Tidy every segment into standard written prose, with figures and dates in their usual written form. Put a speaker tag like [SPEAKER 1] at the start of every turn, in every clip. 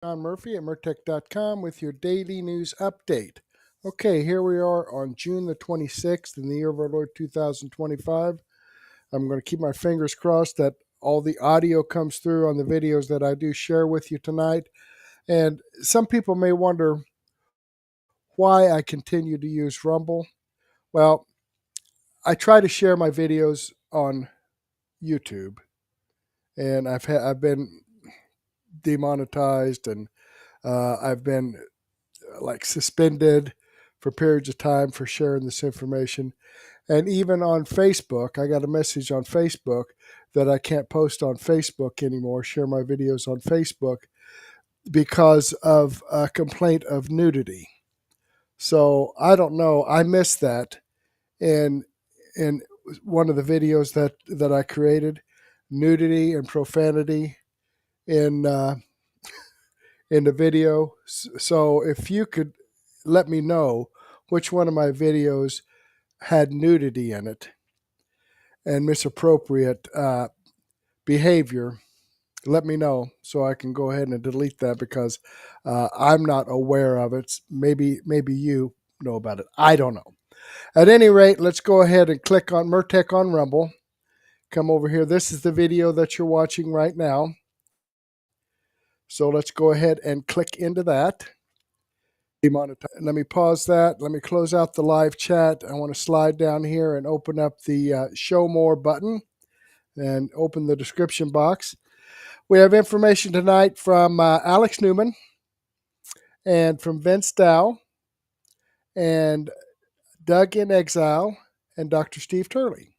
[SPEAKER 1] John Murphy at Murtech.com with your daily news update. Okay, here we are on June the 26th in the year of our Lord 2025. I'm going to keep my fingers crossed that all the audio comes through on the videos that I do share with you tonight. And some people may wonder why I continue to use Rumble. Well, I try to share my videos on YouTube, and I've been demonetized, and I've been like suspended for periods of time for sharing this information. And even on Facebook, I got a message on Facebook that I can't post on Facebook anymore, share my videos on Facebook because of a complaint of nudity. So I don't know. I missed that in one of the videos that I created, nudity and profanity in in the video. So if you could let me know which one of my videos had nudity in it and misappropriate behavior, let me know so I can go ahead and delete that because I'm not aware of it. Maybe you know about it. I don't know. At any rate, let's go ahead and click on Murtech on Rumble. Come over here. This is the video that you're watching right now. So let's go ahead and click into that. Let me pause that. Let me close out the live chat. I want to slide down here and open up the show more button and open the description box. We have information tonight from Alex Newman and from Vince Dow and Doug in Exile and Dr. Steve Turley.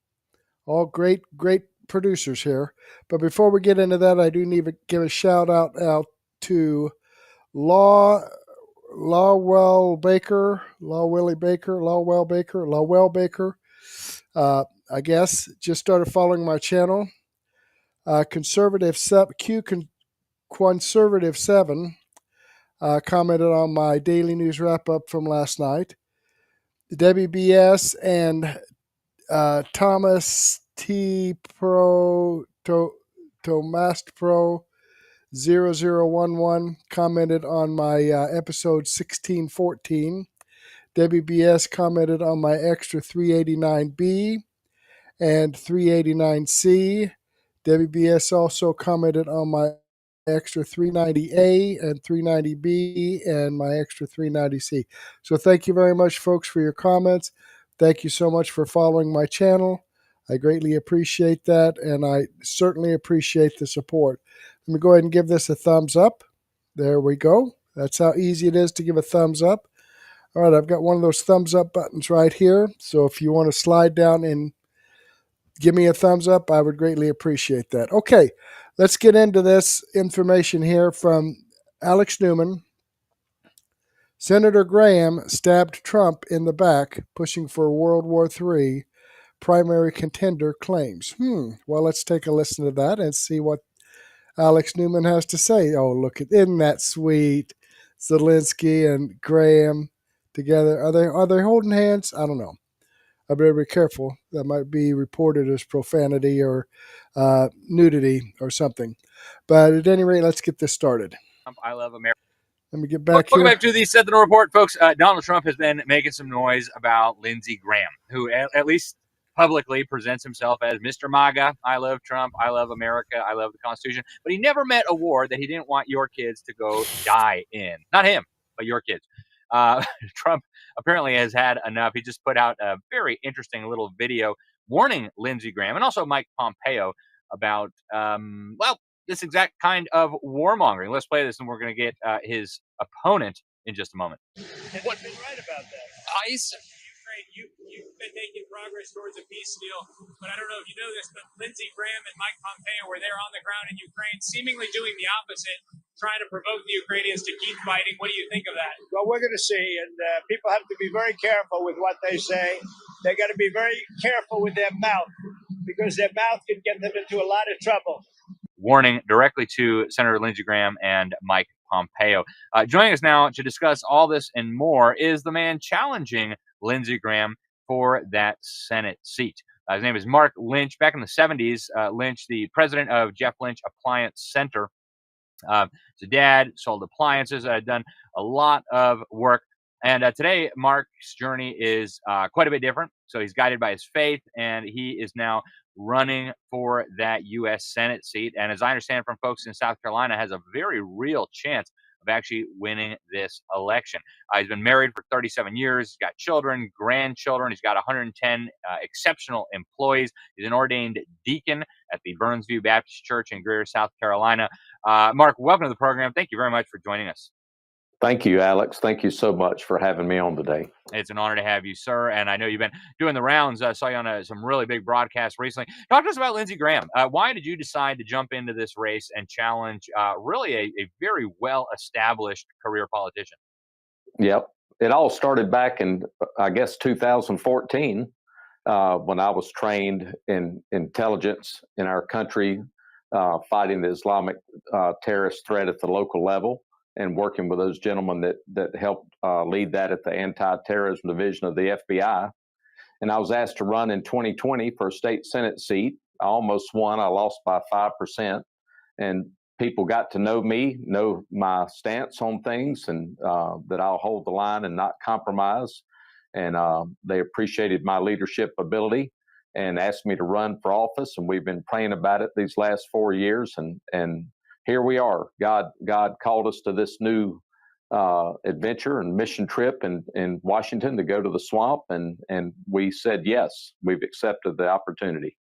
[SPEAKER 1] All great producers here. But before we get into that, I do need to give a shout out to Lawwell Baker. I guess just started following my channel. Conservative 7 commented on my daily news wrap up from last night. WBS and Thomas T Pro Tomast Pro 0011 commented on my episode 1614. WBS commented on my extra 389B and 389C. WBS also commented on my extra 390A and 390B and my extra 390C. So thank you very much, folks, for your comments. Thank you so much for following my channel. I greatly appreciate that, and I certainly appreciate the support. Let me go ahead and give this a thumbs up. There we go. That's how easy it is to give a thumbs up. All right, I've got one of those thumbs up buttons right here. So if you want to slide down and give me a thumbs up, I would greatly appreciate that. Okay, let's get into this information here from Alex Newman. Senator Graham stabbed Trump in the back, pushing for World War III. Primary contender claims. Well, let's take a listen to that and see what Alex Newman has to say. Oh, look, isn't that sweet? Zelensky and Graham together. Are they holding hands? I don't know. I better be careful. That might be reported as profanity or nudity or something. But at any rate, let's get this started.
[SPEAKER 2] I love America.
[SPEAKER 1] Let me get back
[SPEAKER 2] here.
[SPEAKER 1] Welcome
[SPEAKER 2] back to the Sentinel Report, folks. Donald Trump has been making some noise about Lindsey Graham, who at least publicly presents himself as Mr. MAGA. I love Trump. I love America. I love the Constitution. But he never met a war that he didn't want your kids to go die in. Not him, but your kids. Trump apparently has had enough. He just put out a very interesting little video warning Lindsey Graham and also Mike Pompeo about, this exact kind of warmongering. Let's play this, and we're going to get his opponent in just a moment.
[SPEAKER 3] What's been right about that? Ukraine, you've been making progress towards a peace deal, but I don't know if you know this, but Lindsey Graham and Mike Pompeo were there on the ground in Ukraine, seemingly doing the opposite, trying to provoke the Ukrainians to keep fighting. What do you think of that?
[SPEAKER 4] Well, we're going to see, and people have to be very careful with what they say. They got to be very careful with their mouth, because their mouth can get them into a lot of trouble.
[SPEAKER 2] Warning directly to Senator Lindsey Graham and Mike Pompeo. Joining us now to discuss all this and more is the man challenging Lindsey Graham for that Senate seat. His name is Mark Lynch. Back in the 70s, Lynch, the president of Jeff Lynch Appliance Center, His dad sold appliances, done a lot of work. And today, Mark's journey is quite a bit different. So he's guided by his faith, and he is now running for that U.S. Senate seat. And as I understand from folks in South Carolina, has a very real chance of actually winning this election. He's been married for 37 years. He's got children, grandchildren. He's got 110 exceptional employees. He's an ordained deacon at the Burnsview Baptist Church in Greer, South Carolina. Mark, welcome to the program. Thank you very much for joining us.
[SPEAKER 5] Thank you, Alex. Thank you so much for having me on today.
[SPEAKER 2] It's an honor to have you, sir. And I know you've been doing the rounds. I saw you on some really big broadcasts recently. Talk to us about Lindsey Graham. Why did you decide to jump into this race and challenge really a very well-established career politician?
[SPEAKER 5] Yep. It all started back in, I guess, 2014 when I was trained in intelligence in our country, fighting the Islamic terrorist threat at the local level, and working with those gentlemen that helped lead that at the Anti-Terrorism Division of the FBI. And I was asked to run in 2020 for a state Senate seat. I almost won. I lost by 5%. And people got to know me, know my stance on things, and that I'll hold the line and not compromise. And they appreciated my leadership ability and asked me to run for office. And we've been praying about it these last 4 years. And here we are. God called us to this new adventure and mission trip in Washington to go to the swamp, and we said yes. We've accepted the opportunity.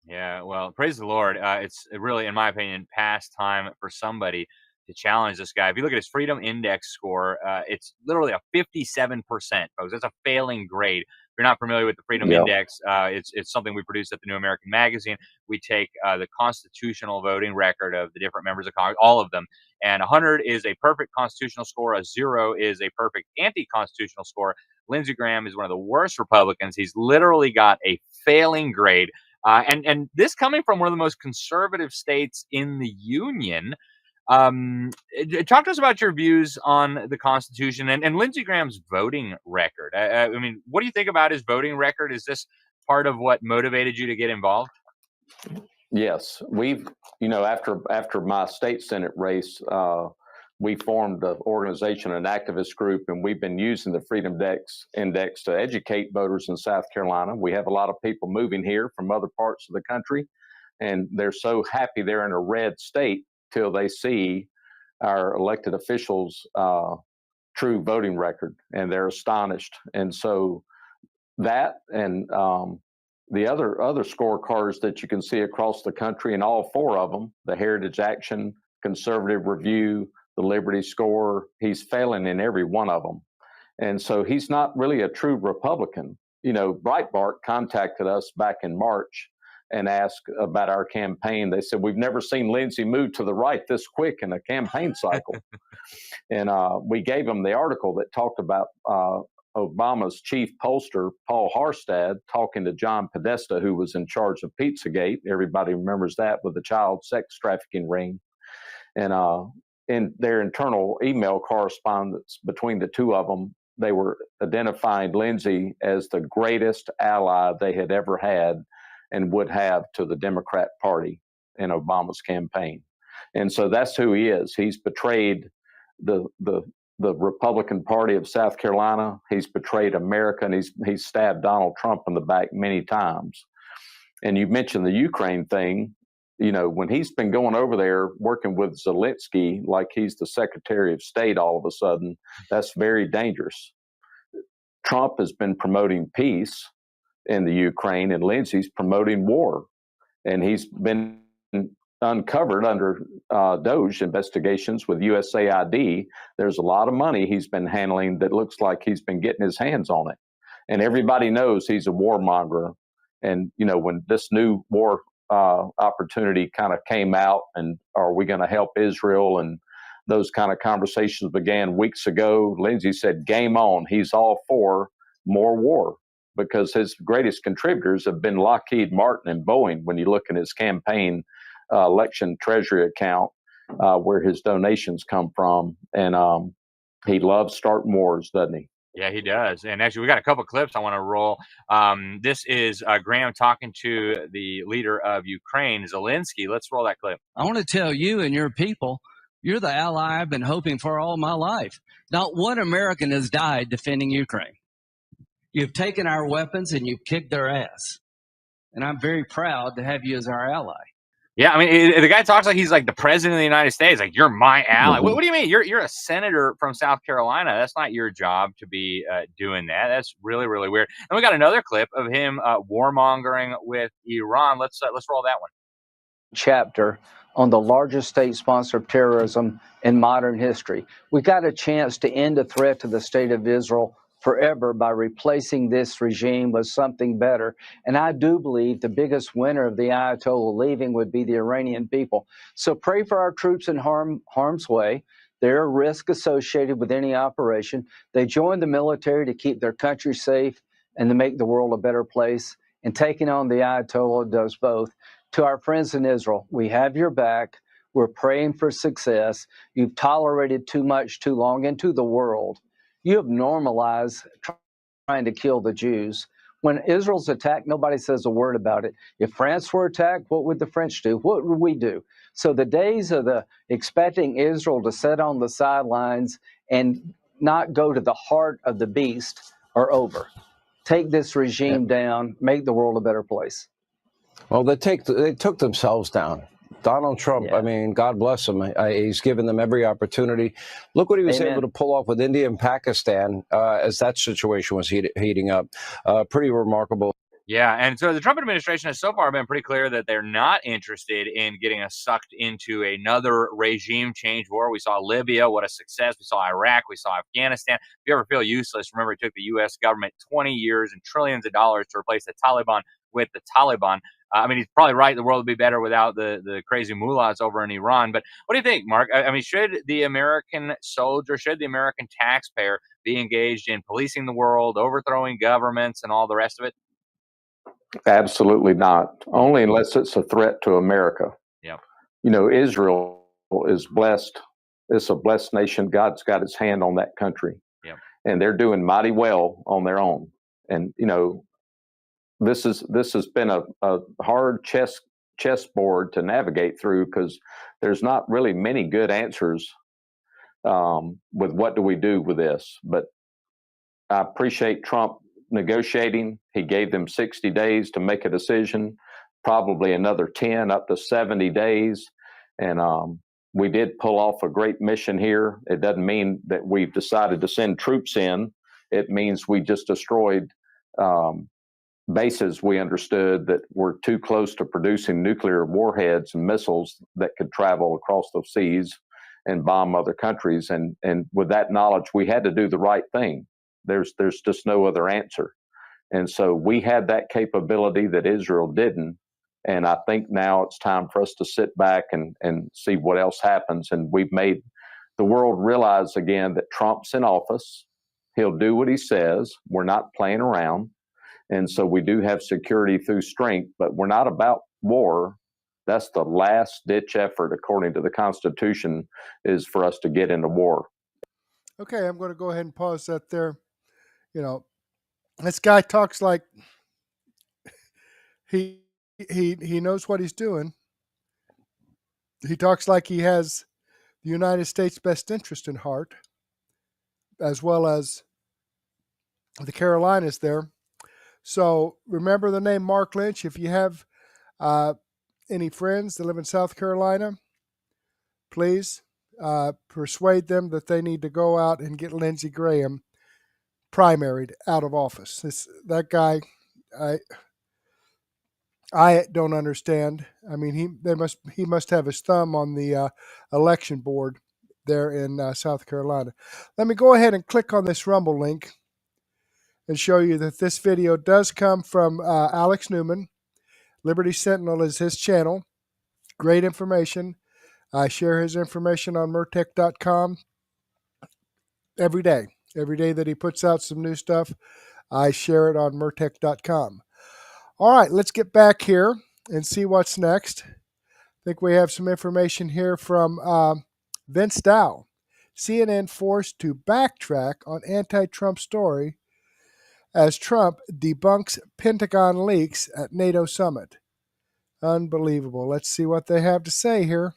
[SPEAKER 2] Yeah, well, praise the Lord. It's really, in my opinion, past time for somebody to challenge this guy. If you look at his Freedom Index score, it's literally a 57%, folks. That's a failing grade. If you're not familiar with the Freedom Index, it's something we produce at the New American Magazine. We take the constitutional voting record of the different members of Congress, all of them, and 100 is a perfect constitutional score. A 0 is a perfect anti-constitutional score. Lindsey Graham is one of the worst Republicans. He's literally got a failing grade. And this coming from one of the most conservative states in the union. Talk to us about your views on the Constitution and Lindsey Graham's voting record. I mean, what do you think about his voting record? Is this part of what motivated you to get involved?
[SPEAKER 5] Yes, we've, after my state Senate race, we formed an organization, an activist group, and we've been using the Freedom Index to educate voters in South Carolina. We have a lot of people moving here from other parts of the country, and they're so happy they're in a red state till they see our elected officials' true voting record, and they're astonished. And so that and the other scorecards that you can see across the country, and all four of them, the Heritage Action, Conservative Review, the Liberty Score, he's failing in every one of them. And so he's not really a true Republican. Breitbart contacted us back in March and asked about our campaign. They said, we've never seen Lindsey move to the right this quick in a campaign cycle. And we gave them the article that talked about Obama's chief pollster, Paul Harstad, talking to John Podesta, who was in charge of Pizzagate. Everybody remembers that, with the child sex trafficking ring. And in their internal email correspondence between the two of them, they were identifying Lindsey as the greatest ally they had ever had and would have to the Democrat Party in Obama's campaign. And so that's who he is. He's betrayed the Republican Party of South Carolina. He's betrayed America, and he's stabbed Donald Trump in the back many times. And you mentioned the Ukraine thing. When he's been going over there working with Zelensky like he's the Secretary of State all of a sudden, that's very dangerous. Trump has been promoting peace in the Ukraine, and Lindsey's promoting war. And he's been uncovered under DOJ investigations with USAID. There's a lot of money he's been handling that looks like he's been getting his hands on it. And everybody knows he's a warmonger. And, when this new war opportunity kind of came out, and are we going to help Israel, and those kind of conversations began weeks ago, Lindsey said, game on. He's all for more war, because his greatest contributors have been Lockheed Martin and Boeing. When you look at his campaign election treasury account, where his donations come from, and he loves starting wars, doesn't he?
[SPEAKER 2] Yeah, he does. And actually, we got a couple clips I want to roll. This is Graham talking to the leader of Ukraine, Zelensky. Let's roll that clip.
[SPEAKER 6] I want to tell you and your people You're the ally I've been hoping for all my life. Not one American has died defending Ukraine. You've taken our weapons and you've kicked their ass. And I'm very proud to have you as our ally.
[SPEAKER 2] Yeah, I mean, the guy talks like he's like the president of the United States. Like, you're my ally. What do you mean? You're a senator from South Carolina. That's not your job to be doing that. That's really, really weird. And we got another clip of him warmongering with Iran. Let's roll that one.
[SPEAKER 7] Chapter on the largest state sponsor of terrorism in modern history. We got a chance to end a threat to the state of Israel forever by replacing this regime with something better. And I do believe the biggest winner of the Ayatollah leaving would be the Iranian people. So pray for our troops in harm's way. There are risks associated with any operation. They join the military to keep their country safe and to make the world a better place. And taking on the Ayatollah does both. To our friends in Israel, we have your back. We're praying for success. You've tolerated too much too long into the world. You have normalized trying to kill the Jews. When Israel's attacked, nobody says a word about it. If France were attacked, what would the French do? What would we do? So the days of the expecting Israel to sit on the sidelines and not go to the heart of the beast are over. Take this regime down, make the world a better place.
[SPEAKER 8] Well, they took themselves down. Donald Trump, I mean, God bless him. He's given them every opportunity. Look what he was able to pull off with India and Pakistan as that situation was heating up. Pretty remarkable.
[SPEAKER 2] Yeah, and so the Trump administration has so far been pretty clear that they're not interested in getting us sucked into another regime change war. We saw Libya, what a success. We saw Iraq, we saw Afghanistan. If you ever feel useless, remember it took the U.S. government 20 years and trillions of dollars to replace the Taliban with the Taliban. I mean, he's probably right. The world would be better without the crazy mullahs over in Iran. But what do you think, Mark? I mean, should the American soldier, should the American taxpayer be engaged in policing the world, overthrowing governments, and all the rest of it?
[SPEAKER 5] Absolutely not. Only unless it's a threat to America.
[SPEAKER 2] Yeah.
[SPEAKER 5] You know, Israel is blessed. It's a blessed nation. God's got his hand on that country.
[SPEAKER 2] Yeah.
[SPEAKER 5] And they're doing mighty well on their own. And, you know, this has been a hard chessboard to navigate through because there's not really many good answers with what do we do with this. But I appreciate Trump negotiating. He gave them 60 days to make a decision, probably another 10 up to 70 days. And we did pull off a great mission here. It doesn't mean that we've decided to send troops in. It means we just destroyed bases we understood that were too close to producing nuclear warheads and missiles that could travel across the seas and bomb other countries. And with that knowledge, we had to do the right thing. There's just no other answer. And so we had that capability that Israel didn't. And I think now it's time for us to sit back and see what else happens. And we've made the world realize again that Trump's in office. He'll do what he says. We're not playing around. And so we do have security through strength, but we're not about war. That's the last ditch effort, according to the Constitution, is for us to get into war.
[SPEAKER 1] Okay, I'm going to go ahead and pause that there. You know, this guy talks like he knows what he's doing. He talks like he has the United States' best interest in heart, as well as the Carolinas there. So remember the name Mark Lynch. If you have any friends that live in South Carolina, please persuade them that they need to go out and get Lindsey Graham primaried out of office. That guy, I don't understand. I mean, he must have his thumb on the election board there in South Carolina. Let me go ahead and click on this Rumble link and show you that this video does come from Alex Newman. Liberty Sentinel is his channel. Great information. I share his information on Murtech.com every day. Every day that he puts out some new stuff, I share it on Murtech.com. All right, let's get back here and see what's next. I think we have some information here from Vince Dow. CNN forced to backtrack on anti-Trump story as Trump debunks Pentagon leaks at NATO summit. Unbelievable. Let's see what they have to say here.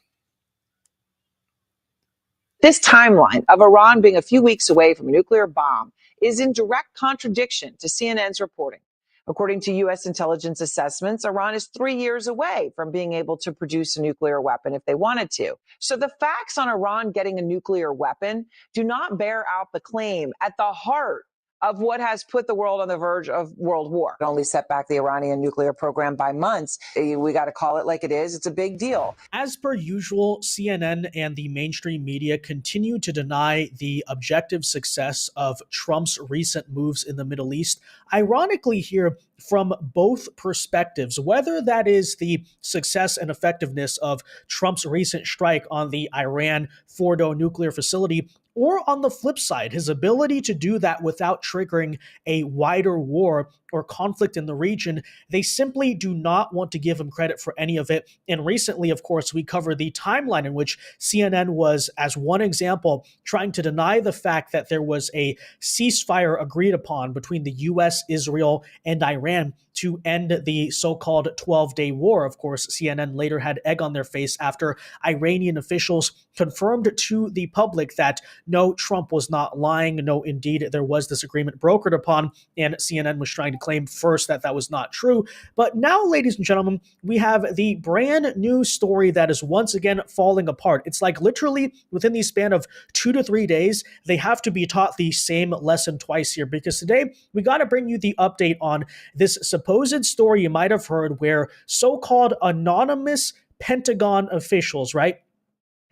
[SPEAKER 9] This timeline of Iran being a few weeks away from a nuclear bomb is in direct contradiction to CNN's reporting. According to U.S. intelligence assessments, Iran is 3 years away from being able to produce a nuclear weapon if they wanted to. So the facts on Iran getting a nuclear weapon do not bear out the claim at the heart of what has put the world on the verge of world war. It only set back the Iranian nuclear program by months. We got to call it like it is. It's a big deal.
[SPEAKER 10] As per usual, CNN and the mainstream media continue to deny the objective success of Trump's recent moves in the Middle East. Ironically here, from both perspectives, whether that is the success and effectiveness of Trump's recent strike on the Iran Fordo nuclear facility, or on the flip side, his ability to do that without triggering a wider war or conflict in the region, they simply do not want to give him credit for any of it. And recently, of course, we covered the timeline in which CNN was, as one example, trying to deny the fact that there was a ceasefire agreed upon between the US, Israel, and Iran to end the so-called 12-day war. Of course, CNN later had egg on their face after Iranian officials confirmed to the public that no, Trump was not lying. No, indeed, there was this agreement brokered upon, and CNN was trying to claim first that that was not true. But now, ladies and gentlemen, we have the brand new story that is once again falling apart. It's like literally within the span of 2 to 3 days, they have to be taught the same lesson twice here, because today we got to bring you the update on this supposed story you might have heard where so-called anonymous Pentagon officials, right?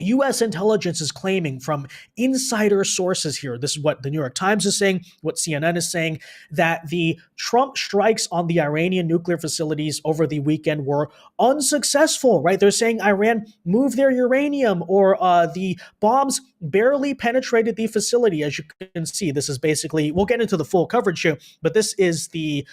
[SPEAKER 10] U.S. intelligence is claiming from insider sources here, this is what the New York Times is saying, what CNN is saying, that the Trump strikes on the Iranian nuclear facilities over the weekend were unsuccessful, right? They're saying Iran moved their uranium, or the bombs barely penetrated the facility. As you can see, this is basically, we'll get into the full coverage here, but this is the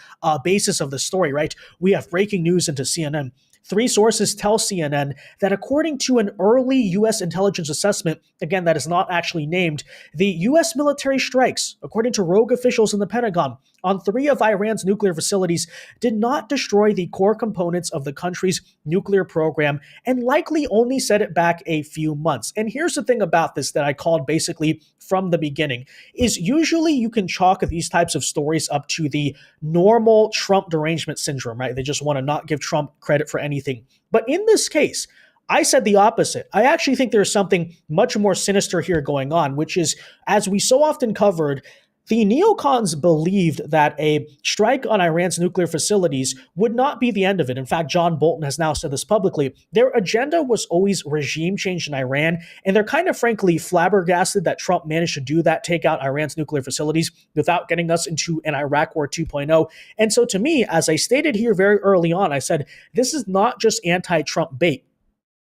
[SPEAKER 10] basis of the story, right? We have breaking news into CNN. 3 sources tell CNN that according to an early U.S. intelligence assessment, again, that is not actually named, the U.S. military strikes, according to rogue officials in the Pentagon, on 3 of Iran's nuclear facilities did not destroy the core components of the country's nuclear program and likely only set it back a few months. And here's the thing about this that I called basically from the beginning, is usually you can chalk these types of stories up to the normal Trump derangement syndrome, right? They just want to not give Trump credit for anything. But in this case, I said the opposite. I actually think there's something much more sinister here going on, which is, as we so often covered, the neocons believed that a strike on Iran's nuclear facilities would not be the end of it. In fact, John Bolton has now said this publicly. Their agenda was always regime change in Iran, and they're kind of frankly flabbergasted that Trump managed to do that, take out Iran's nuclear facilities without getting us into an Iraq War 2.0. And so to me, as I stated here very early on, I said, this is not just anti-Trump bait.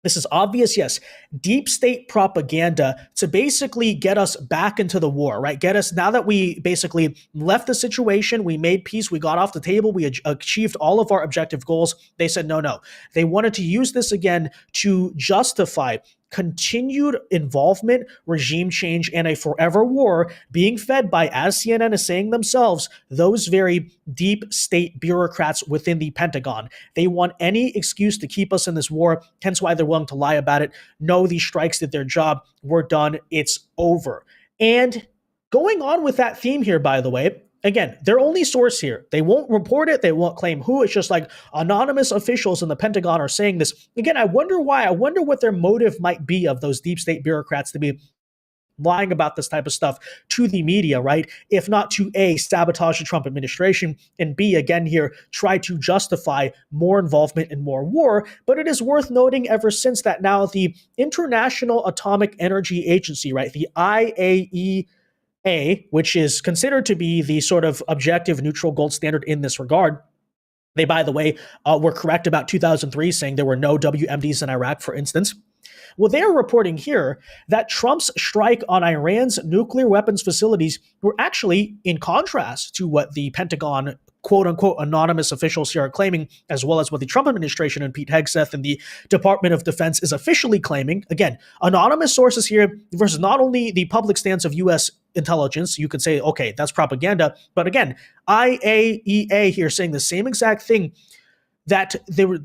[SPEAKER 10] This is obvious, yes, deep state propaganda to basically get us back into the war, right? Get us, now that we basically left the situation, we made peace, we got off the table, we achieved all of our objective goals. They said, no. They wanted to use this again to justify continued involvement, regime change, and a forever war being fed by, as CNN is saying themselves, those very deep state bureaucrats within the Pentagon. They want any excuse to keep us in this war, hence why they're willing to lie about it. No, these strikes did their job. We're done. It's over. And going on with that theme here, by the way, again, their only source here, they won't report it, they won't claim who, it's just like anonymous officials in the Pentagon are saying this. Again, I wonder why. I wonder what their motive might be of those deep state bureaucrats to be lying about this type of stuff to the media, right? If not to A, sabotage the Trump administration, and B, again here, try to justify more involvement in more war. But it is worth noting ever since that now the International Atomic Energy Agency, right, the IAEA, which is considered to be the sort of objective neutral gold standard in this regard. They, by the way, were correct about 2003, saying there were no WMDs in Iraq, for instance. Well, they are reporting here that Trump's strike on Iran's nuclear weapons facilities were actually in contrast to what the Pentagon quote-unquote anonymous officials here are claiming, as well as what the Trump administration and Pete Hegseth and the Department of Defense is officially claiming. Again, anonymous sources here versus not only the public stance of U.S. intelligence. You could say, okay, that's propaganda. But again, IAEA here saying the same exact thing, that they were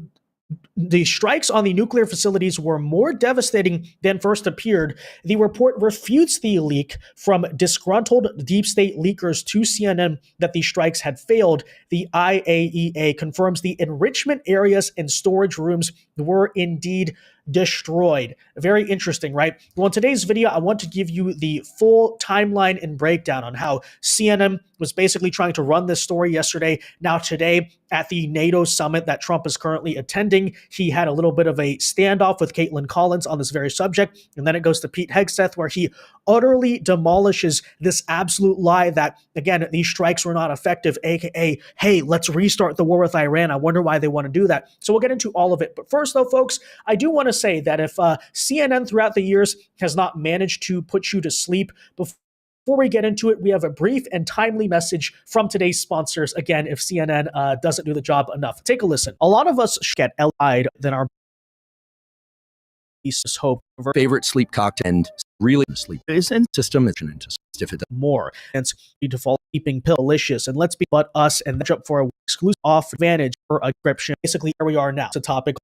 [SPEAKER 10] the strikes on the nuclear facilities were more devastating than first appeared. The report refutes the leak from disgruntled deep state leakers to CNN that the strikes had failed. The IAEA confirms the enrichment areas and storage rooms were indeed destroyed. Very interesting, right? Well, in today's video, I want to give you the full timeline and breakdown on how CNN was basically trying to run this story yesterday. Now, today, at the NATO summit that Trump is currently attending, he had a little bit of a standoff with Caitlin Collins on this very subject. And then it goes to Pete Hegseth, where he utterly demolishes this absolute lie that, again, these strikes were not effective, aka, hey, let's restart the war with Iran. I wonder why they want to do that. So we'll get into all of it. But first, though, folks, I do want to say that if CNN throughout the years has not managed to put you to sleep before we get into it, we have a brief and timely message from today's sponsors. Again, if CNN doesn't do the job enough, take a listen. A lot of us get allied than our hope of our
[SPEAKER 11] favorite sleep cocktail and really sleep is and system is if it
[SPEAKER 10] more. And the default keeping pill delicious. And let's be but us and match up for a exclusive off advantage for a description. Basically, here we are now. It's a topic.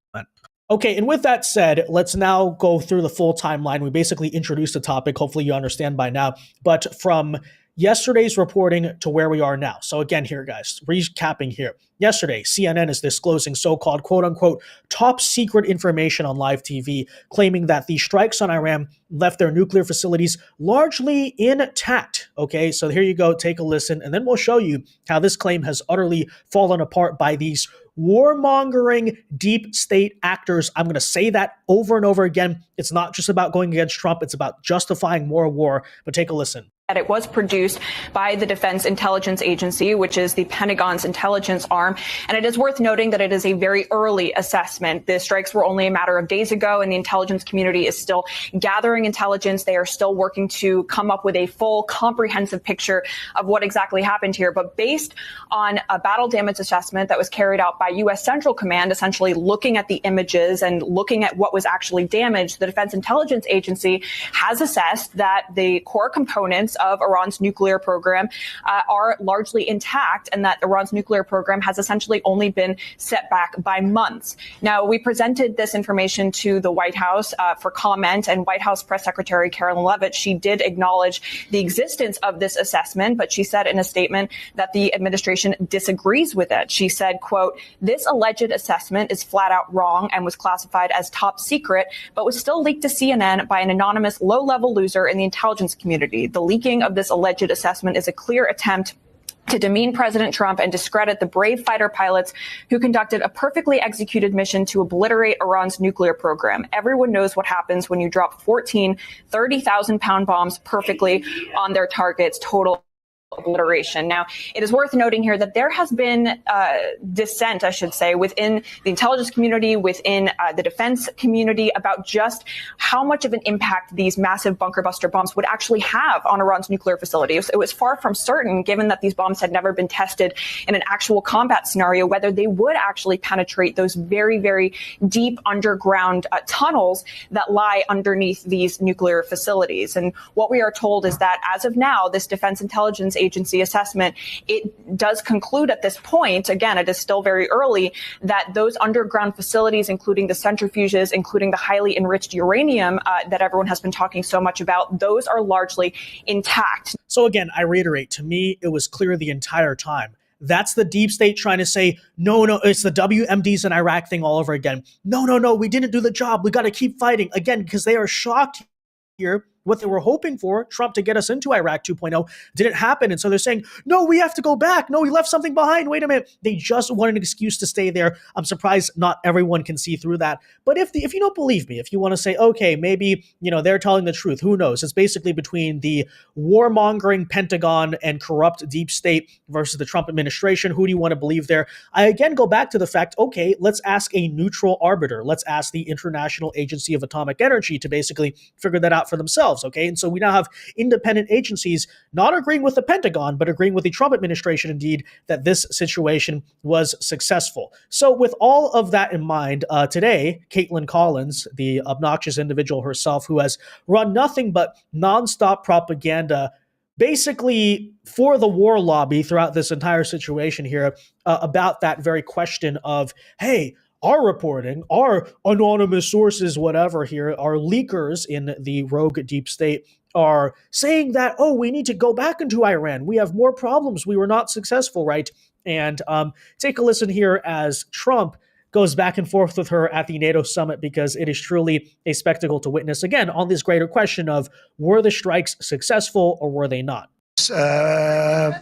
[SPEAKER 10] Okay, and with that said, let's now go through the full timeline. We basically introduced the topic. Hopefully you understand by now. But from yesterday's reporting to where we are now. So again here, guys, recapping here. Yesterday, CNN is disclosing so-called quote-unquote top secret information on live TV, claiming that the strikes on Iran left their nuclear facilities largely intact. Okay, so here you go. Take a listen, and then we'll show you how this claim has utterly fallen apart by these warmongering deep state actors. I'm going to say that over and over again. It's not just about going against Trump. It's about justifying more war. But take a listen.
[SPEAKER 12] It was produced by the Defense Intelligence Agency, which is the Pentagon's intelligence arm. And it is worth noting that it is a very early assessment. The strikes were only a matter of days ago, and the intelligence community is still gathering intelligence. They are still working to come up with a full, comprehensive picture of what exactly happened here. But based on a battle damage assessment that was carried out by U.S. Central Command, essentially looking at the images and looking at what was actually damaged, the Defense Intelligence Agency has assessed that the core components of Iran's nuclear program are largely intact, and that Iran's nuclear program has essentially only been set back by months. Now, we presented this information to the White House for comment, and White House Press Secretary Carolyn Leavitt, she did acknowledge the existence of this assessment, but she said in a statement that the administration disagrees with it. She said, quote, "This alleged assessment is flat out wrong and was classified as top secret, but was still leaked to CNN by an anonymous low-level loser in the intelligence community. The leaking of this alleged assessment is a clear attempt to demean President Trump and discredit the brave fighter pilots who conducted a perfectly executed mission to obliterate Iran's nuclear program. Everyone knows what happens when you drop 14 30,000-pound bombs perfectly on their targets. Total obliteration. Now, it is worth noting here that there has been dissent, I should say, within the intelligence community, within the defense community about just how much of an impact these massive bunker buster bombs would actually have on Iran's nuclear facilities. It was far from certain, given that these bombs had never been tested in an actual combat scenario, whether they would actually penetrate those very, very deep underground tunnels that lie underneath these nuclear facilities. And what we are told is that as of now, this Defense Intelligence Agency assessment, it does conclude at this point, again, it is still very early, that those underground facilities, including the centrifuges, including the highly enriched uranium that everyone has been talking so much about, those are largely intact.
[SPEAKER 10] So again, I reiterate, to me, it was clear the entire time. That's the deep state trying to say, no, it's the WMDs in Iraq thing all over again. No, we didn't do the job. We got to keep fighting. Again, because they are shocked here. What they were hoping for, Trump to get us into Iraq 2.0, didn't happen. And so they're saying, no, we have to go back. No, we left something behind. Wait a minute. They just want an excuse to stay there. I'm surprised not everyone can see through that. But if you don't believe me, if you want to say, okay, maybe, they're telling the truth, who knows? It's basically between the warmongering Pentagon and corrupt deep state versus the Trump administration. Who do you want to believe there? I again go back to the fact, okay, let's ask a neutral arbiter. Let's ask the International Agency of Atomic Energy to basically figure that out for themselves. Okay, and so we now have independent agencies not agreeing with the Pentagon, but agreeing with the Trump administration, indeed, that this situation was successful. So with all of that in mind, today, Caitlin Collins, the obnoxious individual herself who has run nothing but nonstop propaganda, basically for the war lobby throughout this entire situation here, about that very question of, hey, our reporting, our anonymous sources, whatever here, our leakers in the rogue deep state are saying that, oh, we need to go back into Iran. We have more problems. We were not successful, right? And take a listen here as Trump goes back and forth with her at the NATO summit, because it is truly a spectacle to witness, again, on this greater question of, were the strikes successful or were they not?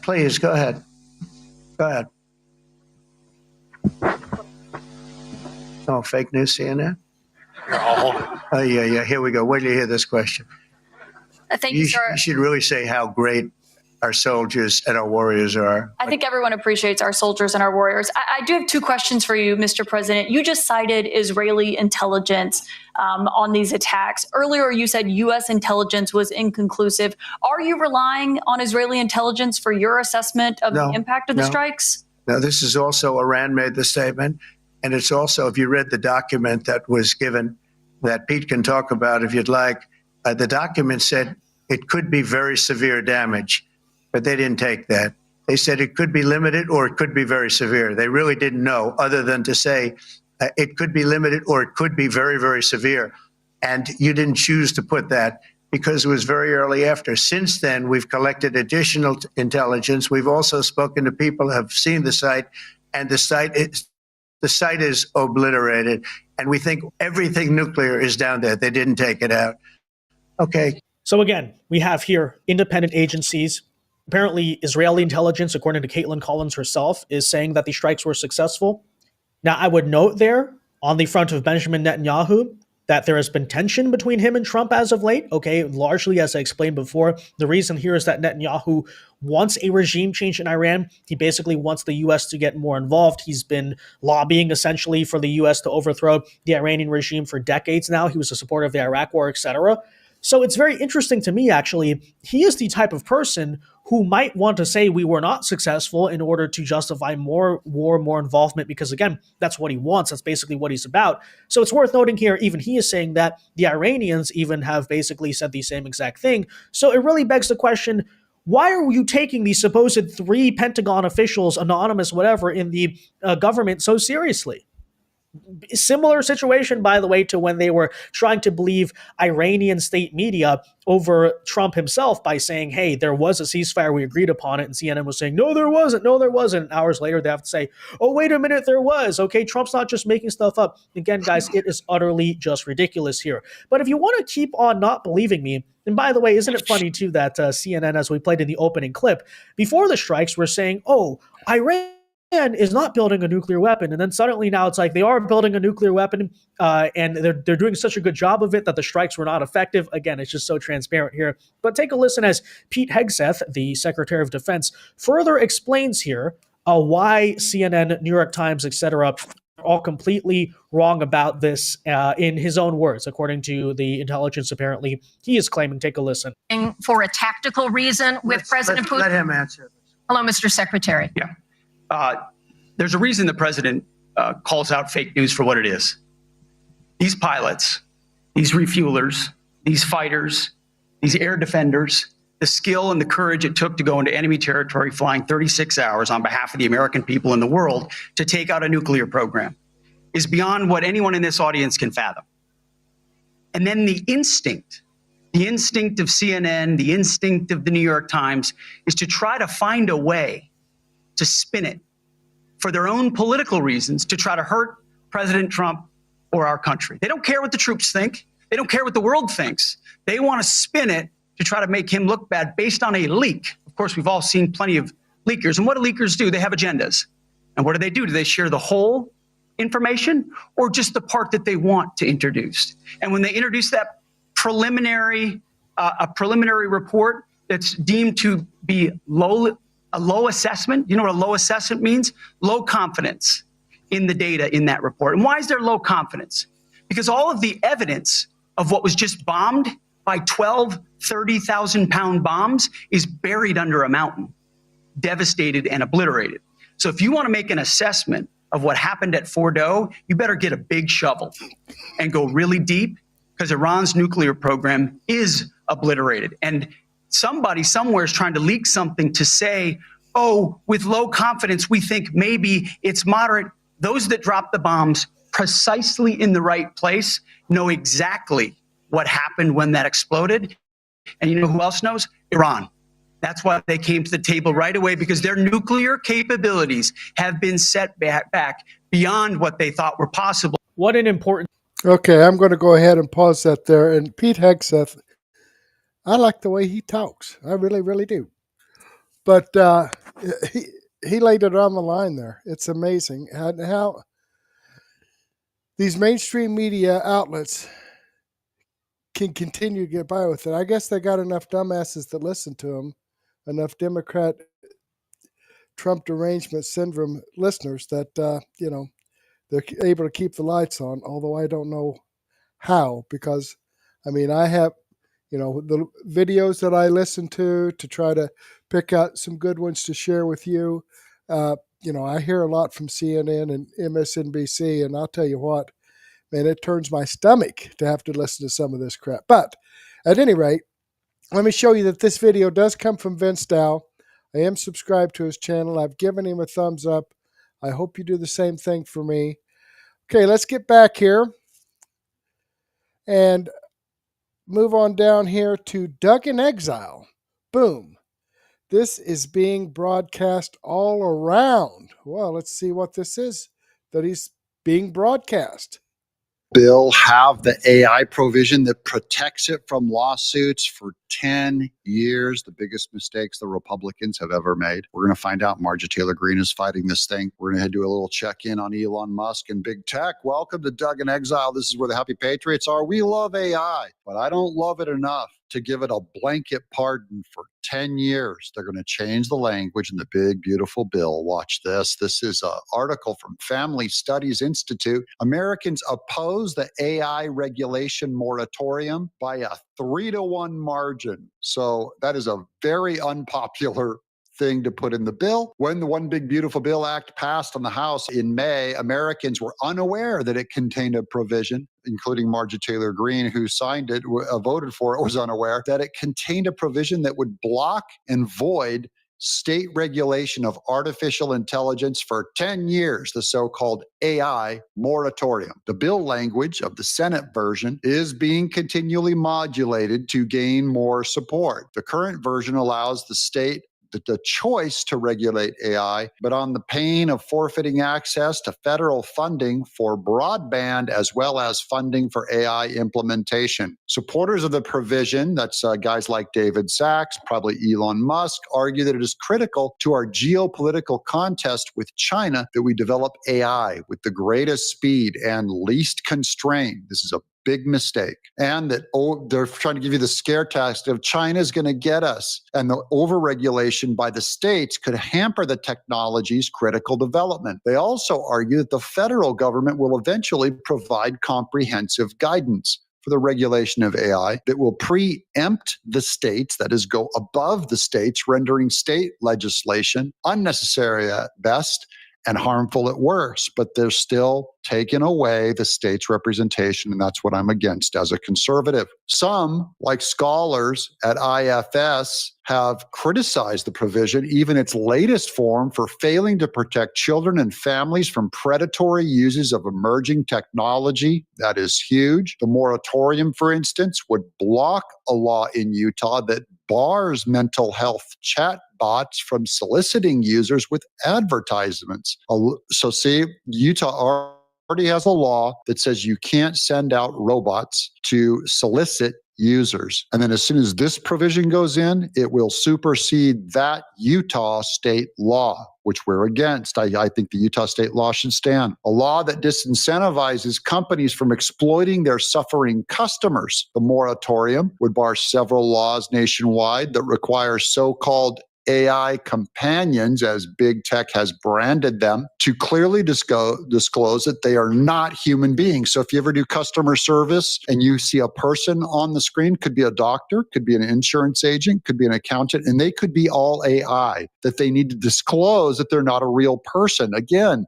[SPEAKER 4] Please, go ahead. Go ahead. Oh, fake news, CNN? Oh, yeah. Here we go. Wait till you hear this question.
[SPEAKER 13] Thank you, sir.
[SPEAKER 4] You should really say how great our soldiers and our warriors are.
[SPEAKER 13] I think everyone appreciates our soldiers and our warriors. I do have two questions for you, Mr. President. You just cited Israeli intelligence on these attacks. Earlier, you said U.S. intelligence was inconclusive. Are you relying on Israeli intelligence for your assessment of the impact of the strikes?
[SPEAKER 4] No, this is also Iran made the statement. And it's also, if you read the document that was given, that Pete can talk about if you'd like, the document said it could be very severe damage, but they didn't take that. They said it could be limited or it could be very severe. They really didn't know, other than to say it could be limited or it could be very, very severe. And you didn't choose to put that because it was very early after. Since then, we've collected additional intelligence. We've also spoken to people who have seen the site, and the site is obliterated. And we think everything nuclear is down there. They didn't take it out. Okay.
[SPEAKER 10] So again, we have here independent agencies. Apparently, Israeli intelligence, according to Caitlin Collins herself, is saying that the strikes were successful. Now, I would note there on the front of Benjamin Netanyahu that there has been tension between him and Trump as of late. Okay, largely, as I explained before, the reason here is that Netanyahu wants a regime change in Iran. He basically wants the U.S. to get more involved. He's been lobbying essentially for the U.S. to overthrow the Iranian regime for decades now. He was a supporter of the Iraq War, etc. So it's very interesting to me, actually. He is the type of person who might want to say we were not successful in order to justify more war, more involvement, because, again, that's what he wants. That's basically what he's about. So it's worth noting here, even he is saying that the Iranians even have basically said the same exact thing. So it really begs the question, why are you taking these supposed 3 Pentagon officials, anonymous, whatever, in the government so seriously? Similar situation, by the way, to when they were trying to believe Iranian state media over Trump himself by saying, hey, there was a ceasefire, we agreed upon it, and CNN was saying, no, there wasn't, and hours later they have to say, oh, wait a minute, there was. Okay, Trump's not just making stuff up. Again, guys, it is utterly just ridiculous here. But if you want to keep on not believing me, and by the way, isn't it funny too that CNN, as we played in the opening clip, before the strikes were saying, oh, Iran is not building a nuclear weapon. And then suddenly now it's like they are building a nuclear weapon and they're doing such a good job of it that the strikes were not effective. Again, it's just so transparent here. But take a listen as Pete Hegseth, the Secretary of Defense, further explains here why CNN, New York Times, etc., are all completely wrong about this in his own words, according to the intelligence apparently he is claiming. Take a listen.
[SPEAKER 14] For a tactical reason with President Putin.
[SPEAKER 4] Let him answer.
[SPEAKER 14] Hello, Mr. Secretary.
[SPEAKER 15] Yeah. There's a reason the president calls out fake news for what it is. These pilots, these refuelers, these fighters, these air defenders, the skill and the courage it took to go into enemy territory flying 36 hours on behalf of the American people and the world to take out a nuclear program is beyond what anyone in this audience can fathom. And then the instinct of CNN, the instinct of the New York Times is to try to find a way to spin it for their own political reasons, to try to hurt President Trump or our country. They don't care what the troops think. They don't care what the world thinks. They want to spin it to try to make him look bad based on a leak. Of course, we've all seen plenty of leakers. And what do leakers do? They have agendas. And what do? Do they share the whole information or just the part that they want to introduce? And when they introduce that preliminary report that's deemed to be a low assessment. You know what a low assessment means? Low confidence in the data in that report. And why is there low confidence? Because all of the evidence of what was just bombed by 12 30,000-pound bombs is buried under a mountain, devastated and obliterated. So if you want to make an assessment of what happened at Fordo, you better get a big shovel and go really deep, because Iran's nuclear program is obliterated. And somebody somewhere is trying to leak something to say, oh, with low confidence, we think maybe it's moderate. Those that dropped the bombs precisely in the right place, know exactly what happened when that exploded. And you know who else knows? Iran. That's why they came to the table right away, because their nuclear capabilities have been set back beyond what they thought were possible.
[SPEAKER 10] What an important...
[SPEAKER 1] Okay, I'm going to go ahead and pause that there. And Pete Hegseth, I like the way he talks. I really, really do. But he laid it on the line there. It's amazing how these mainstream media outlets can continue to get by with it. I guess they got enough dumbasses that listen to them, enough Democrat Trump derangement syndrome listeners that, they're able to keep the lights on, although I don't know how, because, I have, the videos that I listen to try to pick out some good ones to share with you. I hear a lot from CNN and MSNBC, and I'll tell you what, man, it turns my stomach to have to listen to some of this crap. But at any rate, let me show you that this video does come from Vince Dow. I am subscribed to his channel. I've given him a thumbs up. I hope you do the same thing for me. Okay, let's get back here and move on down here to Doug in Exile. Boom. This is being broadcast all around. Well, let's see what this is that he's being broadcast.
[SPEAKER 16] Bill have the AI provision that protects it from lawsuits for 10 years, the biggest mistakes the Republicans have ever made. We're going to find out. Marjorie Taylor Greene is fighting this thing. We're going to do a little check-in on Elon Musk and big tech. Welcome to Doug in Exile. This is where the happy patriots are. We love AI, but I don't love it enough to give it a blanket pardon for 10 years. They're going to change the language in the big, beautiful bill. Watch this. This is an article from Family Studies Institute. Americans oppose the AI regulation moratorium by a 3-to-1 margin. So that is a very unpopular thing to put in the bill. When the One Big Beautiful Bill Act passed on the House in May, Americans were unaware that it contained a provision, including Marjorie Taylor Greene, who signed it, voted for it, was unaware that it contained a provision that would block and void state regulation of artificial intelligence for 10 years, the so-called AI moratorium. The bill language of the Senate version is being continually modulated to gain more support. The current version allows the state the choice to regulate AI, but on the pain of forfeiting access to federal funding for broadband as well as funding for AI implementation. Supporters of the provision, that's guys like David Sachs, probably Elon Musk, argue that it is critical to our geopolitical contest with China that we develop AI with the greatest speed and least constraint. This is a big mistake. And that they're trying to give you the scare tactic of China's going to get us. And the overregulation by the states could hamper the technology's critical development. They also argue that the federal government will eventually provide comprehensive guidance for the regulation of AI that will preempt the states, that is, go above the states, rendering state legislation unnecessary at best and harmful at worst, but they're still taking away the state's representation, and that's what I'm against as a conservative. Some, like scholars at IFS, have criticized the provision, even its latest form, for failing to protect children and families from predatory uses of emerging technology. That is huge. The moratorium, for instance, would block a law in Utah that bars mental health chatbots from soliciting users with advertisements. So see, Utah already has a law that says you can't send out robots to solicit users. And then as soon as this provision goes in, it will supersede that Utah state law, which we're against. I think the Utah state law should stand. A law that disincentivizes companies from exploiting their suffering customers. The moratorium would bar several laws nationwide that require so-called AI companions, as big tech has branded them, to clearly disclose that they are not human beings. So if you ever do customer service and you see a person on the screen, could be a doctor, could be an insurance agent, could be an accountant, and they could be all AI, that they need to disclose that they're not a real person. Again,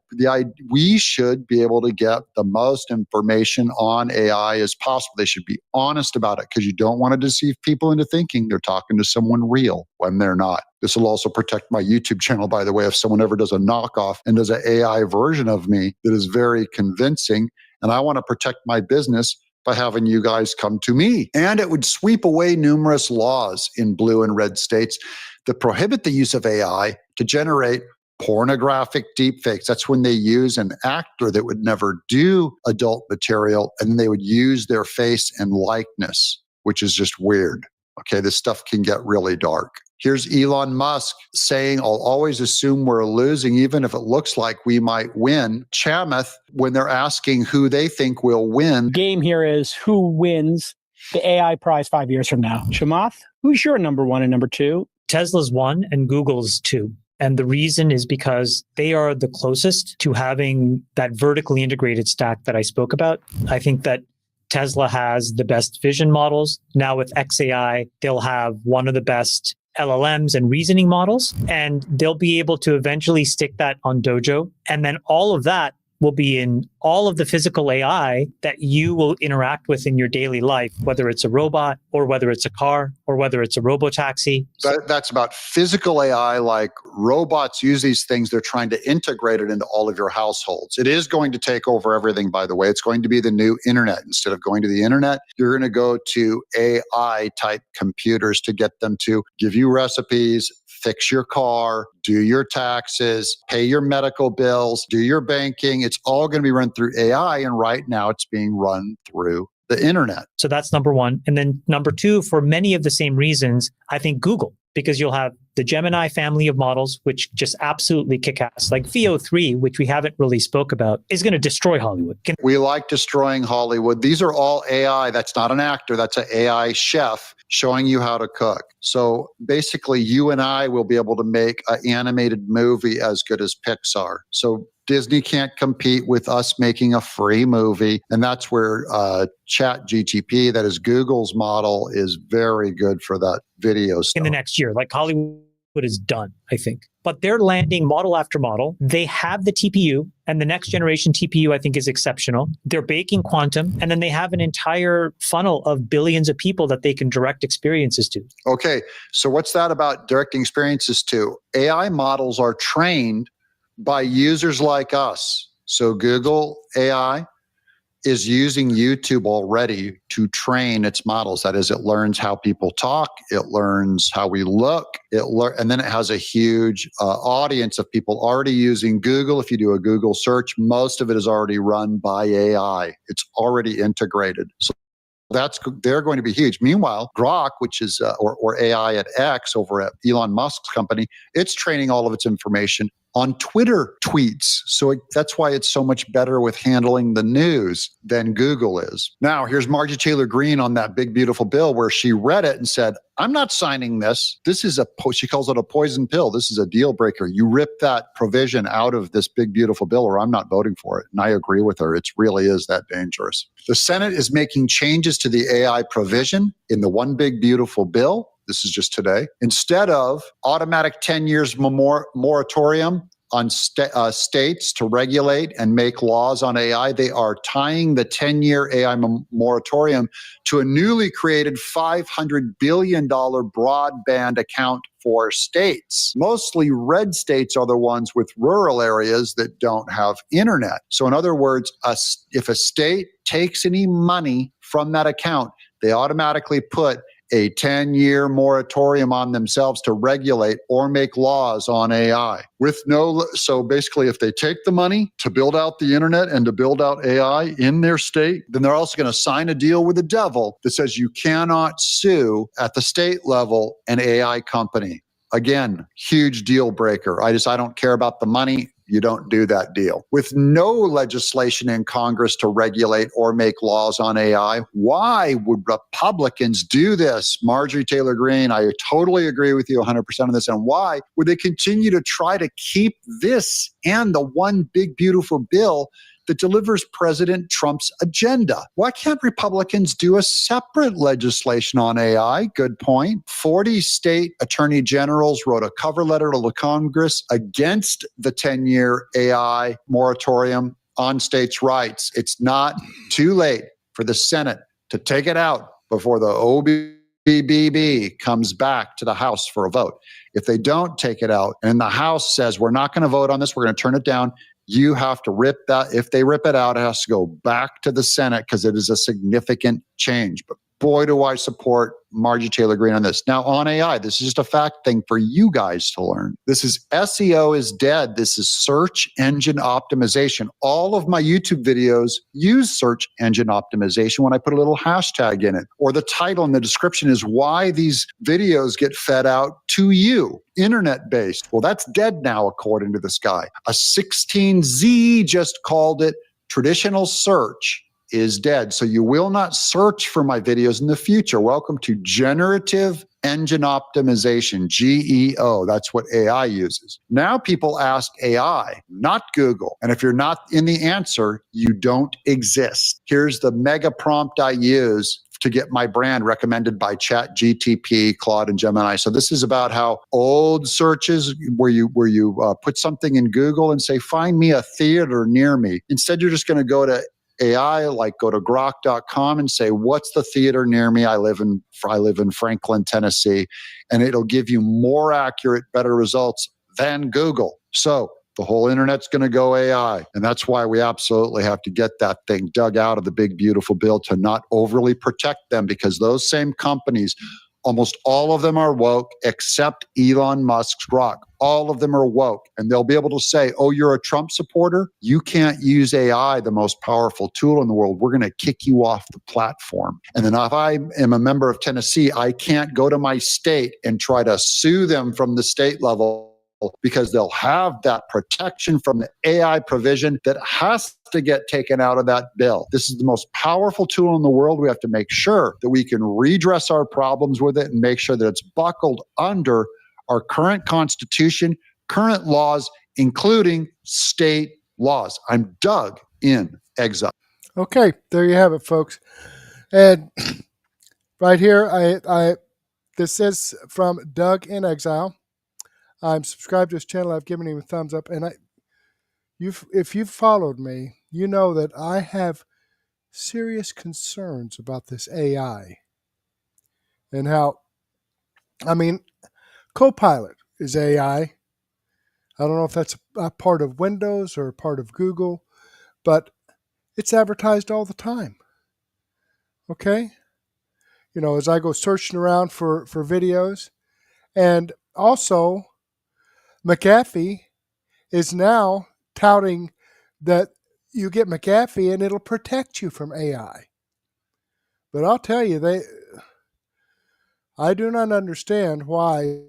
[SPEAKER 16] we should be able to get the most information on AI as possible. They should be honest about it, because you don't want to deceive people into thinking they're talking to someone real when they're not. This will also protect my YouTube channel, by the way, if someone ever does a knockoff and does an AI version of me that is very convincing and I want to protect my business by having you guys come to me. And it would sweep away numerous laws in blue and red states that prohibit the use of AI to generate pornographic deepfakes. That's when they use an actor that would never do adult material, and they would use their face and likeness, which is just weird. Okay, this stuff can get really dark. Here's Elon Musk saying, I'll always assume we're losing, even if it looks like we might win. Chamath, when they're asking who they think will win.
[SPEAKER 17] Game here is who wins the AI prize 5 years from now. Chamath, who's your number one and number two?
[SPEAKER 18] Tesla's one and Google's two. And the reason is because they are the closest to having that vertically integrated stack that I spoke about. I think that Tesla has the best vision models. Now with XAI, they'll have one of the best LLMs and reasoning models, and they'll be able to eventually stick that on Dojo. And then all of that will be in all of the physical AI that you will interact with in your daily life, whether it's a robot or whether it's a car or whether it's a robotaxi.
[SPEAKER 16] That's about physical AI, like robots use these things. They're trying to integrate it into all of your households. It is going to take over everything, by the way. It's going to be the new internet. Instead of going to the internet, you're going to go to AI type computers to get them to give you recipes, fix your car, do your taxes, pay your medical bills, do your banking. It's all going to be run through AI. And right now it's being run through the internet.
[SPEAKER 18] So that's number one. And then number two, for many of the same reasons, I think Google, because you'll have the Gemini family of models, which just absolutely kick ass. Like VO3, which we haven't really spoke about, is going to destroy Hollywood.
[SPEAKER 16] We like destroying Hollywood. These are all AI. That's not an actor. That's an AI chef showing you how to cook. So basically, you and I will be able to make an animated movie as good as Pixar. So Disney can't compete with us making a free movie. And that's where ChatGPT, that is Google's model, is very good for that video stuff.
[SPEAKER 18] In the next year, like Hollywood is done, I think. But they're landing model after model. They have the TPU, and the next generation TPU, I think, is exceptional. They're baking quantum, and then they have an entire funnel of billions of people that they can direct experiences to.
[SPEAKER 16] Okay, so what's that about directing experiences to? AI models are trained by users like us. So Google AI is using YouTube already to train its models. That is, it learns how people talk, it learns how we look, and then it has a huge audience of people already using Google. If you do a Google search, most of it is already run by AI. It's already integrated. So they're going to be huge. Meanwhile, Grok, which is or AI at X over at Elon Musk's company, it's training all of its information on Twitter tweets. So that's why it's so much better with handling the news than Google is. Now, here's Marjorie Taylor Greene on that big, beautiful bill where she read it and said, I'm not signing this. This is she calls it a poison pill. This is a deal breaker. You rip that provision out of this big, beautiful bill, or I'm not voting for it. And I agree with her. It really is that dangerous. The Senate is making changes to the AI provision in the one big, beautiful bill. This is just today. Instead of automatic 10 years moratorium on states to regulate and make laws on AI, they are tying the 10-year AI moratorium to a newly created $500 billion broadband account for states. Mostly red states are the ones with rural areas that don't have internet. So in other words, if a state takes any money from that account, they automatically put a 10-year moratorium on themselves to regulate or make laws on AI. So basically, if they take the money to build out the internet and to build out AI in their state, then they're also going to sign a deal with the devil that says you cannot sue at the state level an AI company. Again, huge deal breaker. I don't care about the money. You don't do that deal. With no legislation in Congress to regulate or make laws on AI, why would Republicans do this? Marjorie Taylor Greene, I totally agree with you 100% on this. And why would they continue to try to keep this and the one big, beautiful bill that delivers President Trump's agenda? Why can't Republicans do a separate legislation on AI? Good point. 40 state attorney generals wrote a cover letter to the Congress against the 10-year AI moratorium on states' rights. It's not too late for the Senate to take it out before the OBBB comes back to the House for a vote. If they don't take it out and the House says, we're not going to vote on this, we're going to turn it down, You have to rip that. If they rip it out, it has to go back to the Senate because it is a significant change. But boy, do I support Marjorie Taylor Greene on this. Now, on AI, this is just a fact thing for you guys to learn. This is SEO is dead. This is search engine optimization. All of my YouTube videos use search engine optimization when I put a little hashtag in it. Or the title and the description is why these videos get fed out to you, internet-based. Well, that's dead now, according to this guy. A 16Z just called it traditional search is dead. So you will not search for my videos in the future. Welcome to generative engine optimization, GEO. That's what AI uses. Now people ask AI, not Google. And if you're not in the answer, you don't exist. Here's the mega prompt I use to get my brand recommended by ChatGTP, Claude, and Gemini. So this is about how old searches where you put something in Google and say, find me a theater near me. Instead, you're just going to go to AI, like go to grok.com and say, what's the theater near me? I live in Franklin, Tennessee, and it'll give you more accurate, better results than Google. So the whole internet's going to go AI. And that's why we absolutely have to get that thing dug out of the big, beautiful bill to not overly protect them, because those same companies, almost all of them are woke except Elon Musk's Grok. All of them are woke. And they'll be able to say, oh, you're a Trump supporter? You can't use AI, the most powerful tool in the world. We're going to kick you off the platform. And then if I am a member of Tennessee, I can't go to my state and try to sue them from the state level, because they'll have that protection from the AI provision that has to get taken out of that bill. This is the most powerful tool in the world. We have to make sure that we can redress our problems with it and make sure that it's buckled under our current constitution, current laws, including state laws. I'm Doug in Exile.
[SPEAKER 1] Okay, there you have it, folks. And right here, this is from Doug in Exile. I'm subscribed to his channel. I've given him a thumbs up. And if you've followed me, you know that I have serious concerns about this AI. And how, Copilot is AI. I don't know if that's a part of Windows or a part of Google, but it's advertised all the time. Okay? As I go searching around for videos. And also, McAfee is now touting that you get McAfee and it'll protect you from AI. But I'll tell you, I do not understand why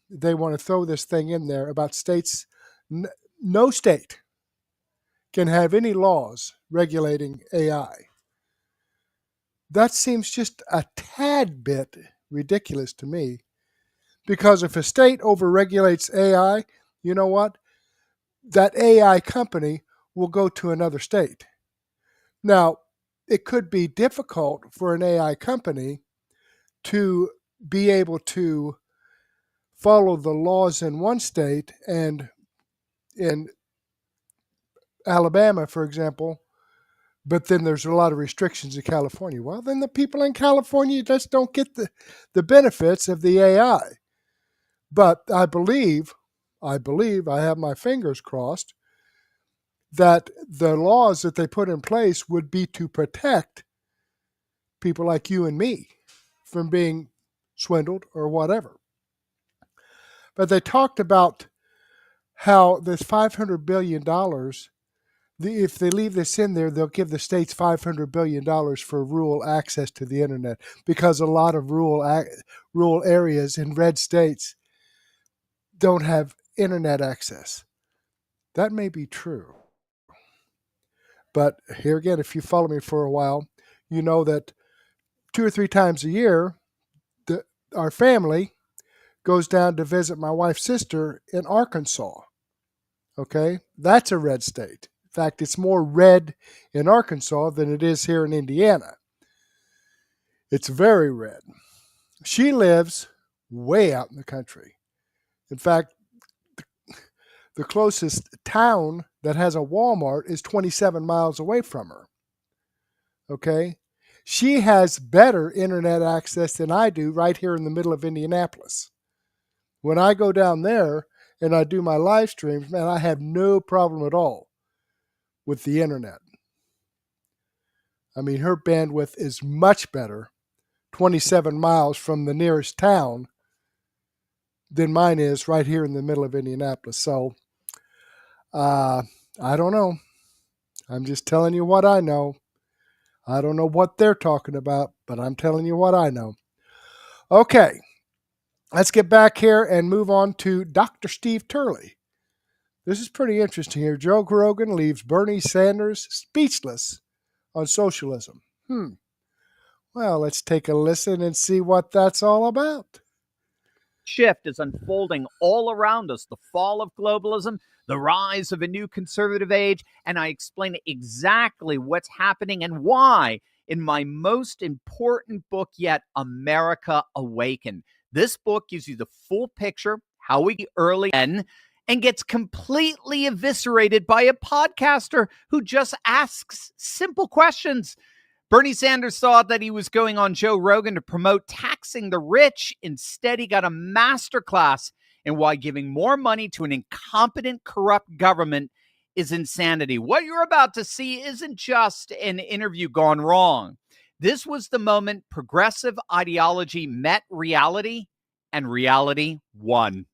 [SPEAKER 1] they want to throw this thing in there about states. No state can have any laws regulating AI. That seems just a tad bit ridiculous to me. Because if a state overregulates AI, you know what? That AI company will go to another state. Now, it could be difficult for an AI company to be able to follow the laws in one state, and in Alabama, for example, but then there's a lot of restrictions in California. Well, then the people in California just don't get the benefits of the AI. But I believe, I have my fingers crossed, that the laws that they put in place would be to protect people like you and me from being swindled or whatever. But they talked about how this $500 billion, if they leave this in there, they'll give the states $500 billion for rural access to the internet, because a lot of rural areas in red states don't have internet access. That may be true. But here again, if you follow me for a while, you know that 2 or 3 times a year, our family goes down to visit my wife's sister in Arkansas. Okay? That's a red state. In fact, it's more red in Arkansas than it is here in Indiana. It's very red. She lives way out in the country. In fact, the closest town that has a Walmart is 27 miles away from her. Okay? She has better internet access than I do right here in the middle of Indianapolis. When I go down there and I do my live streams, man, I have no problem at all with the internet. I mean, her bandwidth is much better 27 miles from the nearest town than mine is right here in the middle of Indianapolis. So, I don't know. I'm just telling you what I know. I don't know what they're talking about, but I'm telling you what I know. Okay, let's get back here and move on to Dr. Steve Turley. This is pretty interesting here. Joe Rogan leaves Bernie Sanders speechless on socialism. Well, let's take a listen and see what that's all about.
[SPEAKER 19] Shift is unfolding all around us. The fall of globalism, the rise of a new conservative age, and I explain exactly what's happening and why in my most important book yet, America Awakened. This book gives you the full picture, how we early and gets completely eviscerated by a podcaster who just asks simple questions. Bernie Sanders thought that he was going on Joe Rogan to promote taxing the rich. Instead, he got a masterclass in why giving more money to an incompetent, corrupt government is insanity. What you're about to see isn't just an interview gone wrong. This was the moment progressive ideology met reality, and reality won.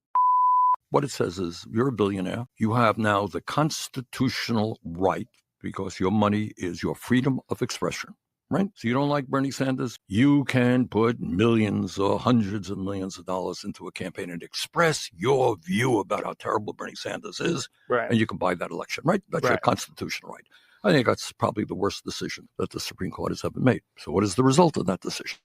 [SPEAKER 11] What it says is, you're a billionaire. You have now the constitutional right, because your money is your freedom of expression, right? So you don't like Bernie Sanders? You can put millions or hundreds of millions of dollars into a campaign and express your view about how terrible Bernie Sanders is,
[SPEAKER 20] Right.
[SPEAKER 11] and you can buy that election, right? That's your
[SPEAKER 20] Right.
[SPEAKER 11] constitutional right. I think that's probably the worst decision that the Supreme Court has ever made. So what is the result of that decision?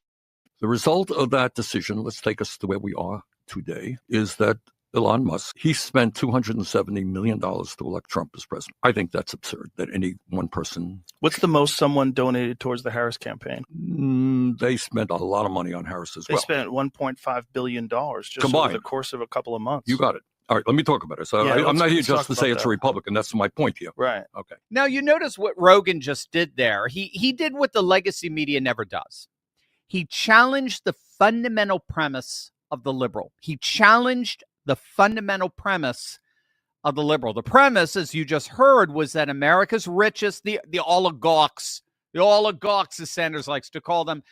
[SPEAKER 11] The result of that decision, let's take us to where we are today, is that Elon Musk, he spent $270 million to elect Trump as president. I think that's absurd that any one person...
[SPEAKER 20] What's the most someone donated towards the Harris campaign?
[SPEAKER 11] They spent a lot of money on Harris as well.
[SPEAKER 20] They spent $1.5 billion just
[SPEAKER 11] Combined.
[SPEAKER 20] over the course of a couple of months.
[SPEAKER 11] You got it. All right, let me talk about it. So
[SPEAKER 20] Yeah,
[SPEAKER 11] I'm not here
[SPEAKER 20] let's
[SPEAKER 11] just
[SPEAKER 20] talk
[SPEAKER 11] to say
[SPEAKER 20] about
[SPEAKER 11] it's
[SPEAKER 20] that.
[SPEAKER 11] a Republican. That's my point here.
[SPEAKER 20] Right.
[SPEAKER 11] Okay.
[SPEAKER 19] Now, you notice what Rogan just did there. He did what the legacy media never does. He challenged the fundamental premise of the liberal. He challenged the fundamental premise of the liberal. The premise, as you just heard, was that America's richest, the oligarchs, as Sanders likes to call them,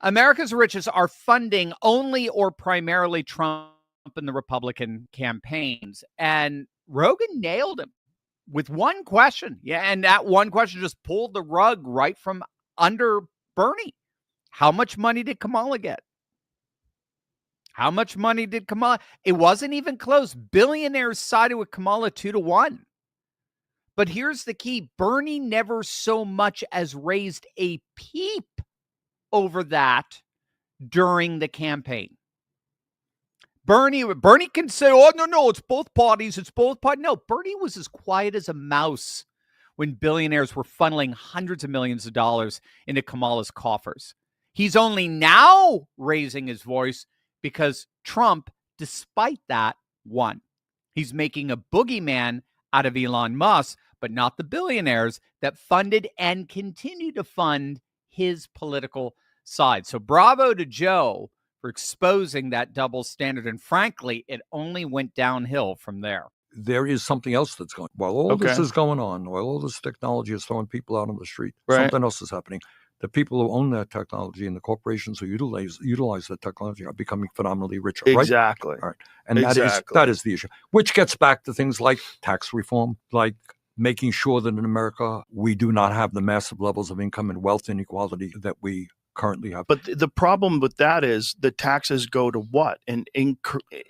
[SPEAKER 19] America's richest are funding only or primarily Trump and the Republican campaigns. And Rogan nailed him with one question. Yeah, and that one question just pulled the rug right from under Bernie. How much money did Kamala get? How much money did Kamala? It wasn't even close. Billionaires sided with Kamala 2-1. But here's the key. Bernie never so much as raised a peep over that during the campaign. Bernie can say, oh, no, it's both parties. It's both parties. No, Bernie was as quiet as a mouse when billionaires were funneling hundreds of millions of dollars into Kamala's coffers. He's only now raising his voice because Trump, despite that, won. He's making a boogeyman out of Elon Musk, but not the billionaires that funded and continue to fund his political side. So bravo to Joe for exposing that double standard. And frankly, it only went downhill from there.
[SPEAKER 11] There is something else that's going on. While all this
[SPEAKER 20] Okay.
[SPEAKER 11] is going on, while all this technology is throwing people out on the street,
[SPEAKER 20] Right.
[SPEAKER 11] something else is happening. The people who own that technology and the corporations who utilize that technology are becoming phenomenally richer, right?
[SPEAKER 20] Exactly.
[SPEAKER 11] All right. And
[SPEAKER 20] Exactly.
[SPEAKER 11] that is the issue, which gets back to things like tax reform, like making sure that in America we do not have the massive levels of income and wealth inequality that we currently have.
[SPEAKER 20] But the problem with that is the taxes go to what? An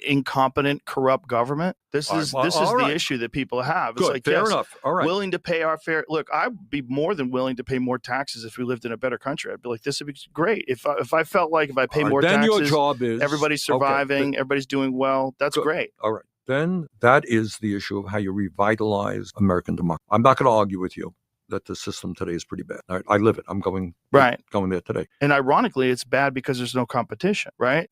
[SPEAKER 20] incompetent, corrupt government? This is the issue that people have. It's
[SPEAKER 11] Good,
[SPEAKER 20] like,
[SPEAKER 11] fair
[SPEAKER 20] yes,
[SPEAKER 11] enough. All right.
[SPEAKER 20] willing to pay our fair. Look, I'd be more than willing to pay more taxes if we lived in a better country. I'd be like, this would be great. If I felt like if I pay
[SPEAKER 11] All right,
[SPEAKER 20] more
[SPEAKER 11] then
[SPEAKER 20] taxes,
[SPEAKER 11] your job is
[SPEAKER 20] everybody's surviving, everybody's doing well. That's
[SPEAKER 11] Good.
[SPEAKER 20] great.
[SPEAKER 11] All right. Then that is the issue of how you revitalize American democracy. I'm not going to argue with you that the system today is pretty bad. All right? I live it. I'm going there today.
[SPEAKER 20] And ironically, it's bad because there's no competition, right?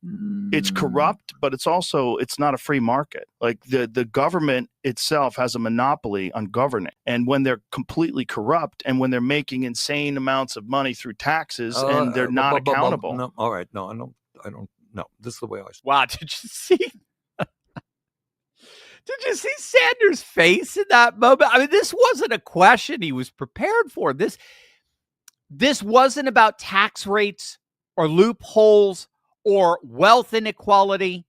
[SPEAKER 20] It's corrupt, but it's not a free market. Like the government itself has a monopoly on governing. And when they're completely corrupt and when they're making insane amounts of money through taxes and they're not accountable.
[SPEAKER 11] No, all right. No, I don't. No, this is the way I see it.
[SPEAKER 19] Wow, did you see? Did you see Sanders' face in that moment? I mean, this wasn't a question he was prepared for. This wasn't about tax rates or loopholes or wealth inequality.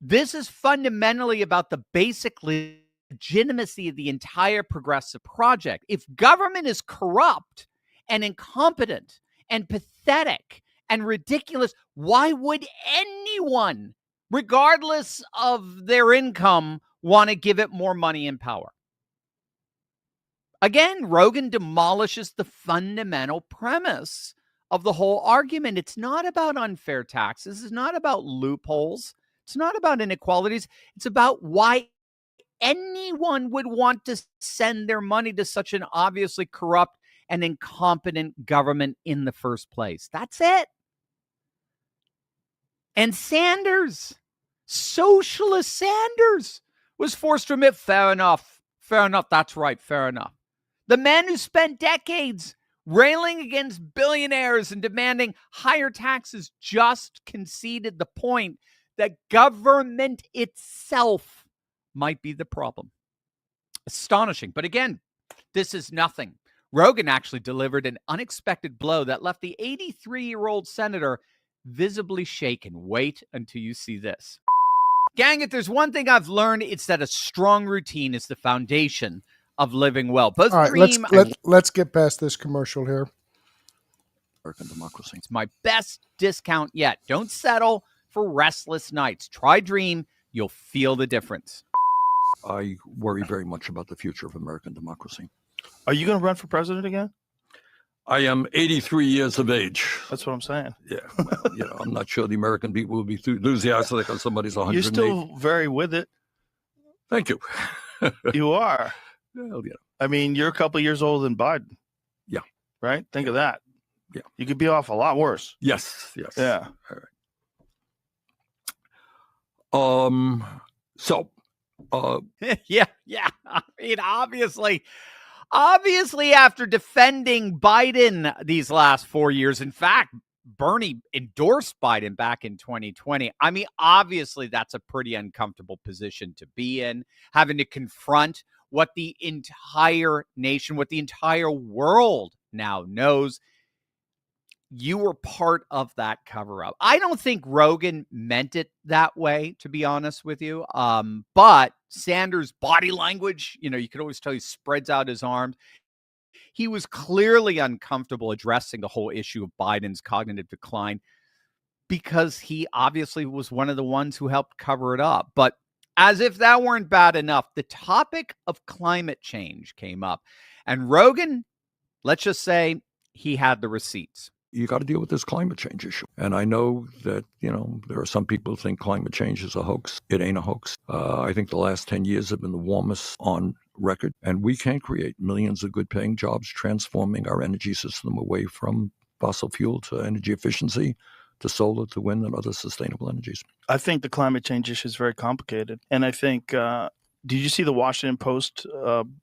[SPEAKER 19] This is fundamentally about the basic legitimacy of the entire progressive project. If government is corrupt and incompetent and pathetic and ridiculous, why would anyone, regardless of their income, want to give it more money and power? Again, Rogan demolishes the fundamental premise of the whole argument. It's not about unfair taxes. It's not about loopholes. It's not about inequalities. It's about why anyone would want to send their money to such an obviously corrupt and incompetent government in the first place. That's it. And Sanders, socialist Sanders, was forced to admit, fair enough, that's right, fair enough. The man who spent decades railing against billionaires and demanding higher taxes just conceded the point that government itself might be the problem. Astonishing. But again, this is nothing. Rogan actually delivered an unexpected blow that left the 83-year-old senator visibly shaken. Wait until you see this. Gang, if there's one thing I've learned, it's that a strong routine is the foundation of living well. Both
[SPEAKER 1] All right,
[SPEAKER 19] Dream
[SPEAKER 1] let's get past this commercial here.
[SPEAKER 11] American democracy.
[SPEAKER 19] It's my best discount yet. Don't settle for restless nights. Try Dream. You'll feel the difference.
[SPEAKER 11] I worry very much about the future of American democracy.
[SPEAKER 20] Are you going to run for president again?
[SPEAKER 11] I am 83 years of age.
[SPEAKER 20] That's what I'm saying.
[SPEAKER 11] Yeah, well, I'm not sure the American people will be enthusiastic on somebody's 108.
[SPEAKER 20] You're still very with it.
[SPEAKER 11] Thank you.
[SPEAKER 20] You are.
[SPEAKER 11] Well, yeah.
[SPEAKER 20] I mean, you're a couple of years older than Biden.
[SPEAKER 11] Yeah.
[SPEAKER 20] Right? Think of that.
[SPEAKER 11] Yeah.
[SPEAKER 20] You could be off a lot worse.
[SPEAKER 11] Yes.
[SPEAKER 20] Yeah.
[SPEAKER 11] All right. So.
[SPEAKER 19] Yeah. I mean, obviously, after defending Biden these last 4 years, in fact, Bernie endorsed Biden back in 2020. I mean, obviously, that's a pretty uncomfortable position to be in, having to confront what the entire nation, what the entire world now knows. You were part of that cover-up. I don't think Rogan meant it that way, to be honest with you. But Sanders' body language, you could always tell he spreads out his arms. He was clearly uncomfortable addressing the whole issue of Biden's cognitive decline because he obviously was one of the ones who helped cover it up. But as if that weren't bad enough, the topic of climate change came up. And Rogan, let's just say he had the receipts.
[SPEAKER 11] You got to deal with this climate change issue. And I know that, there are some people who think climate change is a hoax. It ain't a hoax. I think the last 10 years have been the warmest on record. And we can create millions of good-paying jobs transforming our energy system away from fossil fuel to energy efficiency, to solar, to wind, and other sustainable energies.
[SPEAKER 20] I think the climate change issue is very complicated. And I think, did you see the Washington Post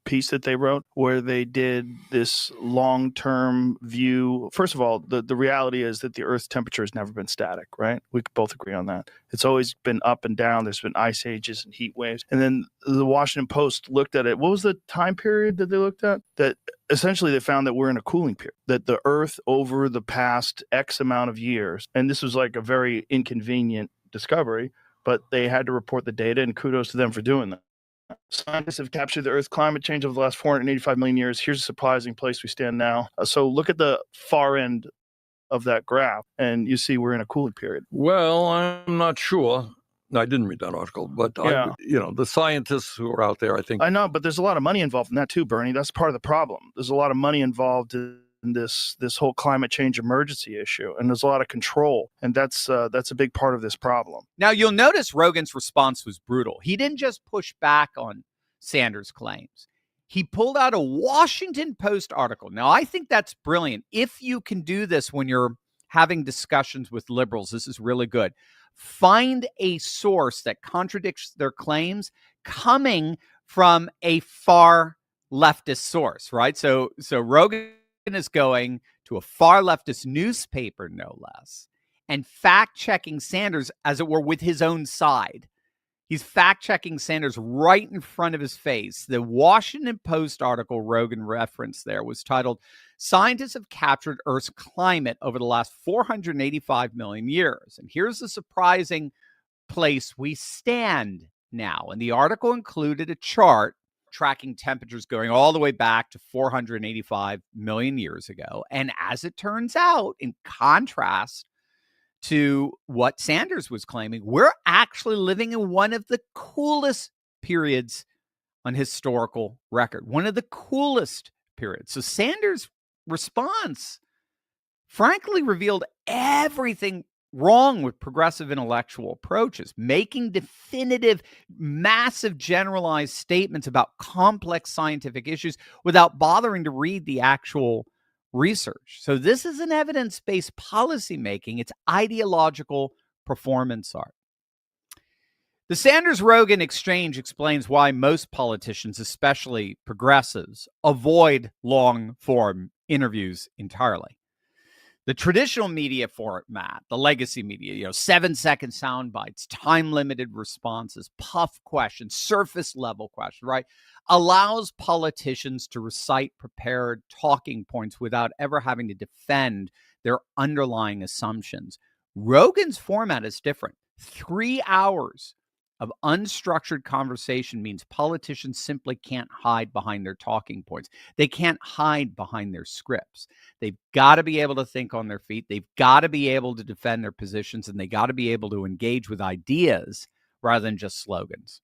[SPEAKER 20] piece that they wrote where they did this long-term view? First of all, the reality is that the Earth's temperature has never been static, right? We could both agree on that. It's always been up and down. There's been ice ages and heat waves. And then the Washington Post looked at it. What was the time period that they looked at? That essentially they found that we're in a cooling period, that the Earth over the past X amount of years, and this was like a very inconvenient discovery, but they had to report the data, and kudos to them for doing that. Scientists have captured the Earth's climate change over the last 485 million years. Here's a surprising place we stand now. So look at the far end of that graph, and you see we're in a cooling period.
[SPEAKER 11] Well, I'm not sure. I didn't read that article, but
[SPEAKER 20] Yeah.
[SPEAKER 11] the scientists who are out there, I think.
[SPEAKER 20] I know, but there's a lot of money involved in that too, Bernie. That's part of the problem. There's a lot of money involved in this whole climate change emergency issue, and there's a lot of control, and that's a big part of this problem.
[SPEAKER 19] Now, you'll notice Rogan's response was brutal. He didn't just push back on Sanders' claims. He pulled out a Washington Post article. Now, I think that's brilliant. If you can do this when you're having discussions with liberals, this is really good. Find a source that contradicts their claims coming from a far leftist source, right? So Rogan is going to a far leftist newspaper, no less, and fact-checking Sanders, as it were, with his own side. He's fact-checking Sanders right in front of his face. The Washington Post article Rogan referenced there was titled, "Scientists Have Captured Earth's Climate Over the Last 485 Million Years." And here's the surprising place we stand now. And the article included a chart tracking temperatures going all the way back to 485 million years ago. And as it turns out, in contrast to what Sanders was claiming, we're actually living in one of the coolest periods on historical record. One of the coolest periods. So Sanders' response, frankly, revealed everything wrong with progressive intellectual approaches, making definitive, massive, generalized statements about complex scientific issues without bothering to read the actual research. So this is an evidence-based policymaking. It's ideological performance art. The Sanders-Rogan exchange explains why most politicians, especially progressives, avoid long-form interviews entirely. The traditional media format, the legacy media, 7-second sound bites, time-limited responses, puff questions, surface-level questions, right, allows politicians to recite prepared talking points without ever having to defend their underlying assumptions. Rogan's format is different. 3 hours of unstructured conversation means politicians simply can't hide behind their talking points. They can't hide behind their scripts. They've got to be able to think on their feet. They've got to be able to defend their positions, and they got to be able to engage with ideas rather than just slogans.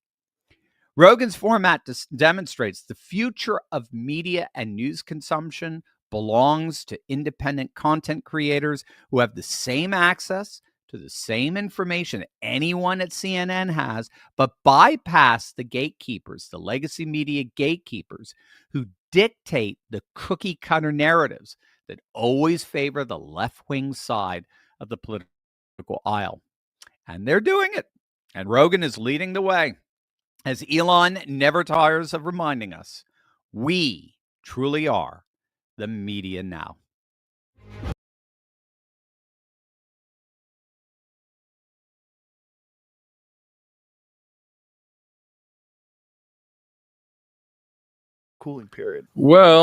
[SPEAKER 19] Rogan's format demonstrates the future of media and news consumption belongs to independent content creators who have the same access to the same information anyone at CNN has, but bypass the gatekeepers, the legacy media gatekeepers, who dictate the cookie cutter narratives that always favor the left-wing side of the political aisle. And they're doing it. And Rogan is leading the way. As Elon never tires of reminding us, we truly are the media now.
[SPEAKER 20] Cooling period.
[SPEAKER 11] Well,